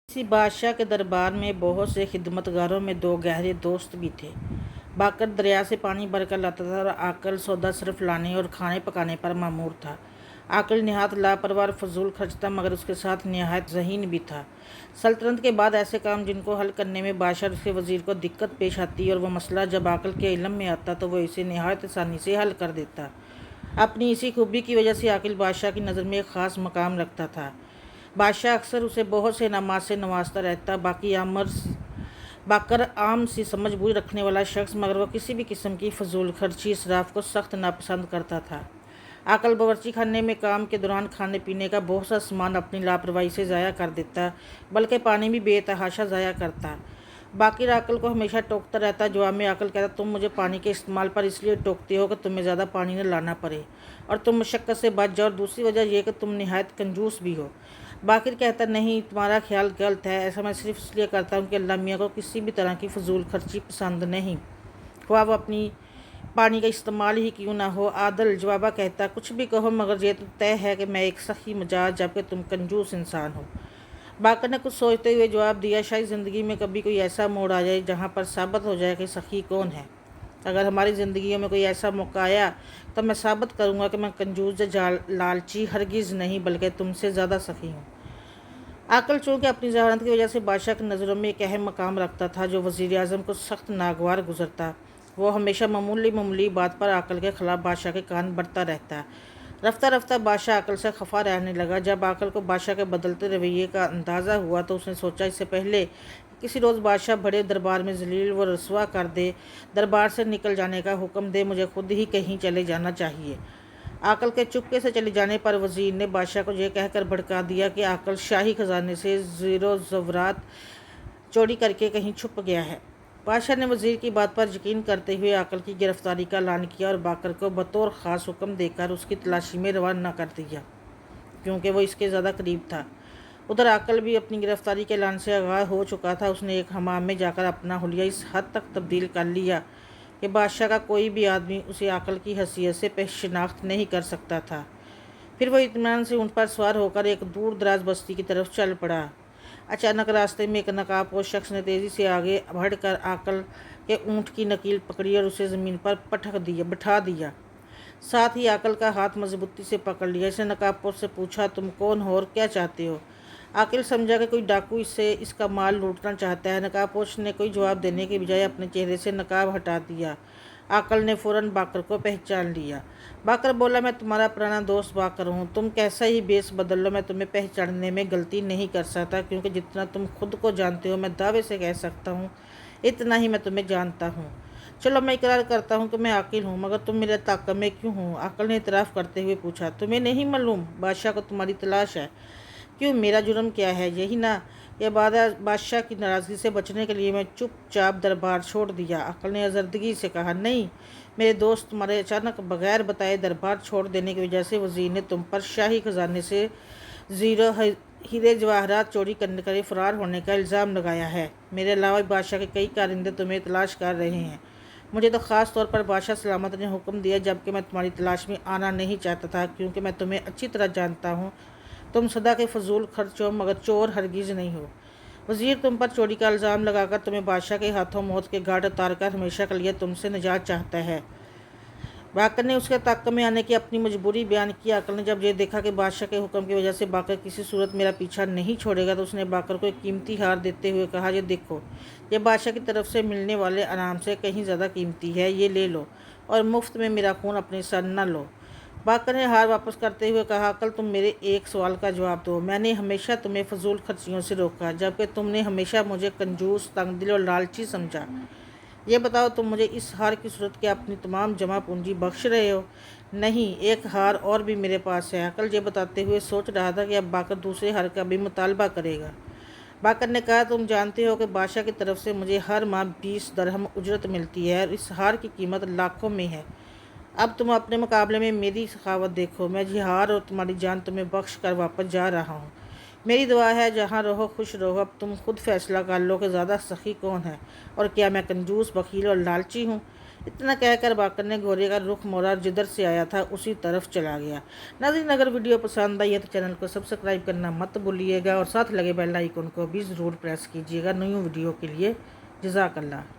किसी बादशाह के दरबार में बहुत से खिदमतगारों में दो गहरे दोस्त भी थे। बाकर दरिया से पानी भरकर लाता था और आकल सौदा सिर्फ लाने और खाने पकाने पर मामूर था। आकल निहायत लापरवाह और फजूल खर्च था, मगर उसके साथ निहायत ज़हीन भी था। सल्तनत के बाद ऐसे काम जिनको हल करने में बादशाह और उसके वज़ीर को दिक्कत पेश आती और वह मसला जब आकल के इल्म में आता तो वह इसे निहायत आसानी से हल कर देता। अपनी इसी खूबी की वजह से आकिल बादशाह की नज़र में एक ख़ास मकाम रखता था। बादशाह अक्सर उसे बहुत से इनामात से नवाजता रहता। बाकर आम सी समझ बूझ रखने वाला शख्स, मगर वह किसी भी किस्म की फजूल खर्ची इसराफ को सख्त नापसंद करता था। आकल बावर्ची खाने में काम के दौरान खाने पीने का बहुत सा सामान अपनी लापरवाही से ज़ाया कर देता, बल्कि पानी भी बेतहाशा ज़ाया करता। बाकिर आकल को हमेशा टोकता रहता। जवाब में आकल कहता, तुम मुझे पानी के इस्तेमाल पर इसलिए टोकते हो कि तुम्हें ज़्यादा पानी न लाना पड़े और तुम मुशक्क़त से बच जाओ, और दूसरी वजह यह कि तुम निहायत कंजूस भी हो। बाकिर कहता, नहीं, तुम्हारा ख्याल गलत है। ऐसा मैं सिर्फ इसलिए करता हूँ कि अल्लाह मियाँ को किसी भी तरह की फजूल खर्ची पसंद नहीं, ख्वाह वो अपनी पानी का इस्तेमाल ही क्यों ना हो। आदल जवाबा कहता, कुछ भी कहो, मगर ये तो तय है कि मैं एक सखी मिजाज जबकि तुम कंजूस इंसान हो। बाकर ने कुछ सोचते हुए जवाब दिया, शायद ज़िंदगी में कभी कोई ऐसा मोड़ आ जाए जहाँ पर साबित हो जाए कि सखी कौन है। अगर हमारी ज़िंदगियों में कोई ऐसा मौका आया तो मैं साबित करूँगा कि मैं कंजूस या लालची हरगिज़ नहीं, बल्कि तुमसे ज़्यादा सखी हूँ। आकल चूँकि अपनी ज़हानत की वजह से बादशाह की नज़रों में एक अहम मकाम रखता था, जो वज़ीर आज़म को सख्त नागवार गुजरता। वो हमेशा मामूली बात पर आकल के ख़िलाफ़ बादशाह के कान बढ़ता रहता। रफ्ता रफ्ता बादशाह आकल से खफा रहने लगा। जब आकल को बादशाह के बदलते रवैये का अंदाज़ा हुआ तो उसने सोचा, इससे पहले किसी रोज़ बादशाह बड़े दरबार में जलील व रसवा कर दे, दरबार से निकल जाने का हुक्म दे, मुझे खुद ही कहीं चले जाना चाहिए। आकल के चुपके से चले जाने पर वज़ीर ने बादशाह को यह कहकर भड़का दिया कि आकल शाही खजाने से ज़ीरो ज़वरात चोरी करके कहीं छुप गया है। बादशाह ने वज़ीर की बात पर यकीन करते हुए आकल की गिरफ्तारी का ऐलान किया और बाकर को बतौर ख़ास हुक्म देकर उसकी तलाशी में रवाना कर दिया, क्योंकि वो इसके ज़्यादा करीब था। उधर आकल भी अपनी गिरफ्तारी के ऐलान से आगाह हो चुका था। उसने एक हमाम में जाकर अपना हुलिया इस हद तक तब्दील कर लिया कि बादशाह का कोई भी आदमी उसे आकल की हैसियत से शिनाख्त नहीं कर सकता था। फिर वह इत्मीनान से ऊँट पर सवार होकर एक दूर दराज बस्ती की तरफ चल पड़ा। अचानक रास्ते में एक नकाबपोश शख्स ने तेज़ी से आगे बढ़कर आकल के ऊँट की नकील पकड़ी और उसे ज़मीन पर बिठा दिया। साथ ही आकल का हाथ मजबूती से पकड़ लिया। इसने नकाबपोश से पूछा, तुम कौन हो और क्या चाहते हो? आकिल समझा कि कोई डाकू इसका माल लूटना चाहता है। नकाबपोश ने कोई जवाब देने के बजाय अपने चेहरे से नकाब हटा दिया। आकल ने फ़ौरन बाकर को पहचान लिया। बाकर बोला, मैं तुम्हारा पुराना दोस्त बाकर हूँ। तुम कैसा ही बेस बदल लो, मैं तुम्हें पहचानने में गलती नहीं कर सकता, क्योंकि जितना तुम खुद को जानते हो मैं दावे से कह सकता हूँ इतना ही मैं तुम्हें जानता हूँ। चलो, मैं इकरार करता हूँ कि मैं आकिल हूँ, मगर तुम मेरे ताक़ब में क्यों हो? आकल ने इतराफ़ करते हुए पूछा, तुम्हें नहीं मालूम बादशाह को तुम्हारी तलाश है? क्यों, मेरा जुर्म क्या है? यही ना, यह बादशाह की नाराज़गी से बचने के लिए मैं चुपचाप दरबार छोड़ दिया। अकल ने अजर्दगी से कहा, नहीं मेरे दोस्त, तुम्हारे अचानक बगैर बताए दरबार छोड़ देने की वजह से वज़ीर ने तुम पर शाही खजाने से ज़ीरो हीरे जवाहरात चोरी करने के लिए फ़रार होने का इल्ज़ाम लगाया है। मेरे अलावा बादशाह के कई कारिंदे तुम्हें तलाश कर रहे हैं। मुझे तो ख़ास तौर पर बादशाह सलामत ने हुक्म दिया, जबकि मैं तुम्हारी तलाश में आना नहीं चाहता था, क्योंकि मैं तुम्हें अच्छी तरह जानता हूँ। तुम सदा के फजूल खर्च हो, मगर चोर हरगिज़ नहीं हो। वज़ीर तुम पर चोरी का इल्ज़ाम लगाकर तुम्हें बादशाह के हाथों मौत के घाट उतार कर हमेशा के लिए तुमसे निजात चाहता है। बाकर ने उसके ताक़ब में आने की अपनी मजबूरी बयान की। अकल ने जब ये देखा कि बादशाह के हुक्म की वजह से बाकर किसी सूरत मेरा पीछा नहीं छोड़ेगा, तो उसने बाकर को एक कीमती हार देते हुए कहा, ये देखो, ये बादशाह की तरफ से मिलने वाले अनाम से कहीं ज़्यादा कीमती है, ये ले लो और मुफ्त में मेरा खून अपने सर न लो। बाकर ने हार वापस करते हुए कहा, अकल तुम मेरे एक सवाल का जवाब दो। मैंने हमेशा तुम्हें फजूल खर्चियों से रोका, जबकि तुमने हमेशा मुझे कंजूस, तंगदिल और लालची समझा। ये बताओ, तुम मुझे इस हार की सूरत के अपनी तमाम जमा पूंजी बख्श रहे हो? नहीं, एक हार और भी मेरे पास है। अकल ये बताते हुए सोच रहा था कि अब बाकर दूसरे हार का भी मुतालबा करेगा। बाकर ने कहा, तुम जानते हो कि बादशाह की तरफ से मुझे हर माह 20 दरहम उजरत मिलती है और इस हार की कीमत लाखों में है। अब तुम अपने मुकाबले में मेरी सखावत देखो। मैं ये हार और तुम्हारी जान तुम्हें बख्श कर वापस जा रहा हूँ। मेरी दुआ है, जहाँ रहो खुश रहो। अब तुम खुद फैसला कर लो कि ज़्यादा सखी कौन है, और क्या मैं कंजूस, बखील और लालची हूँ? اتنا کہہ کر باقر نے گھوڑے کا رخ موڑا اور جدھر سے آیا تھا اسی طرف چلا گیا۔ ناظرین، اگر ویڈیو پسند آئی ہے تو چینل کو سبسکرائب کرنا مت بھولیے گا اور ساتھ لگے بیل آئیکن کو بھی ضرور پریس کیجیے گا نیو ویڈیو کے لیے۔ جزاک اللہ۔